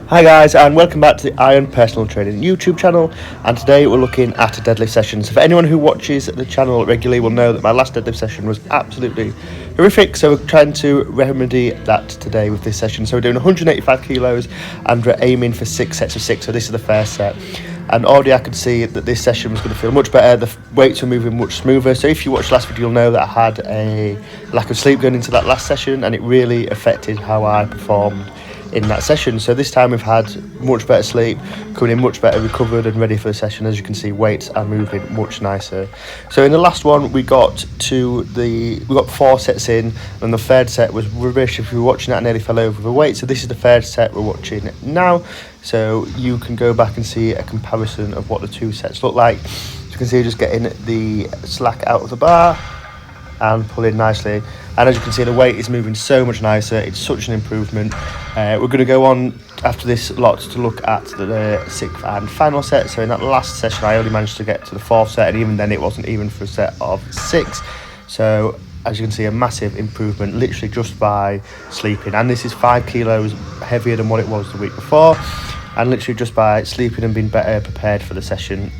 Hi guys, and welcome back to the Iron Personal Training YouTube channel, and today we're looking at a deadlift session. So for anyone who watches the channel regularly will know that my last deadlift session was absolutely horrific, so we're trying to remedy that today with this session. So we're doing 185 kilos and we're aiming for 6 sets of 6, so this is the first set. And already I could see that this session was going to feel much better, the weights were moving much smoother. So if you watched last video you'll know that I had a lack of sleep going into that last session, and it really affected how I performed in that session. So this time we've had much better sleep, coming in much better recovered and ready for the session. As you can see, weights are moving much nicer. So in the last one we got 4 sets in, and the third set was rubbish. If you were watching that, I nearly fell over the weight. So this is the third set we're watching now, so you can go back and see a comparison of what the 2 sets look like. As you can see, just getting the slack out of the bar and pulling nicely, and as you can see the weight is moving so much nicer. It's such an improvement. We're going to go on after this lot to look at the 6th and final set. So in that last session I only managed to get to the 4th set, and even then it wasn't even for a set of 6. So as you can see, a massive improvement literally just by sleeping, and this is 5 kilos heavier than what it was the week before, and literally just by sleeping and being better prepared for the session,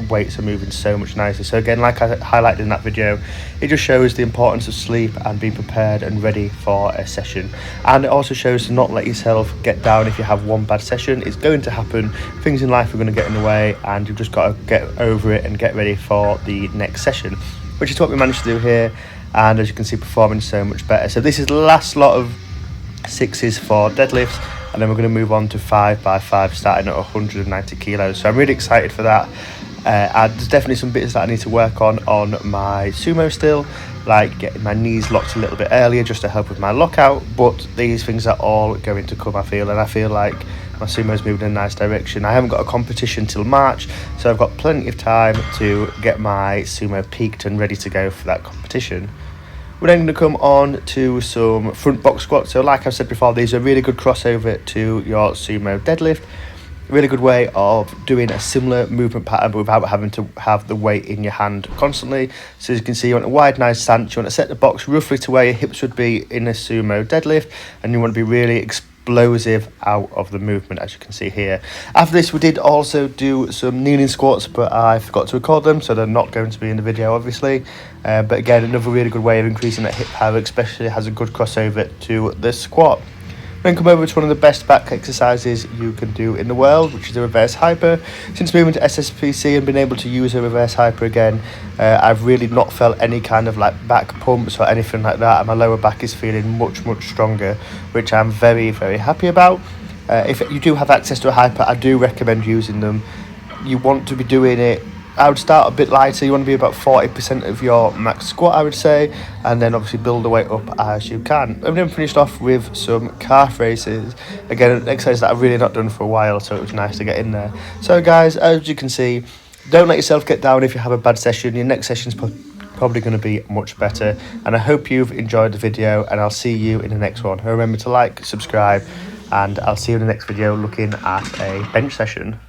weights are moving so much nicer. So again, like I highlighted in that video, it just shows the importance of sleep and being prepared and ready for a session. And it also shows to not let yourself get down if you have one bad session. It's going to happen, things in life are going to get in the way, and you've just got to get over it and get ready for the next session, which is what we managed to do here. And as you can see, performing so much better. So this is the last lot of 6s for deadlifts, and then we're going to move on to 5x5 starting at 190 kilos. So I'm really excited for that. And there's definitely some bits that I need to work on my sumo still, like getting my knees locked a little bit earlier just to help with my lockout, but these things are all going to come, I feel, and I feel like my sumo's moving in a nice direction. I haven't got a competition till March, so I've got plenty of time to get my sumo peaked and ready to go for that competition. We're then going to come on to some front box squats. So like I've said before, these are a really good crossover to your sumo deadlift. Really good way of doing a similar movement pattern but without having to have the weight in your hand constantly. So as you can see, you want a wide nice stance, you want to set the box roughly to where your hips would be in a sumo deadlift, and you want to be really explosive out of the movement, as you can see here. After this we did also do some kneeling squats, but I forgot to record them, so they're not going to be in the video obviously. But again, another really good way of increasing that hip power, especially has a good crossover to the squat. Then come over to one of the best back exercises you can do in the world, which is a reverse hyper. Since moving to SSPC and being able to use a reverse hyper again, I've really not felt any kind of like back pumps or anything like that, and my lower back is feeling much stronger, which I'm very happy about. If you do have access to a hyper, I do recommend using them. You want to be doing it, I would start a bit lighter. You want to be about 40% of your max squat, I would say, and then obviously build the weight up as you can. I've then finished off with some calf raises. Again, an exercise that I've really not done for a while, so it was nice to get in there. So guys, as you can see, don't let yourself get down if you have a bad session. Your next session's probably going to be much better, and I hope you've enjoyed the video, and I'll see you in the next one. Remember to like, subscribe, and I'll see you in the next video looking at a bench session.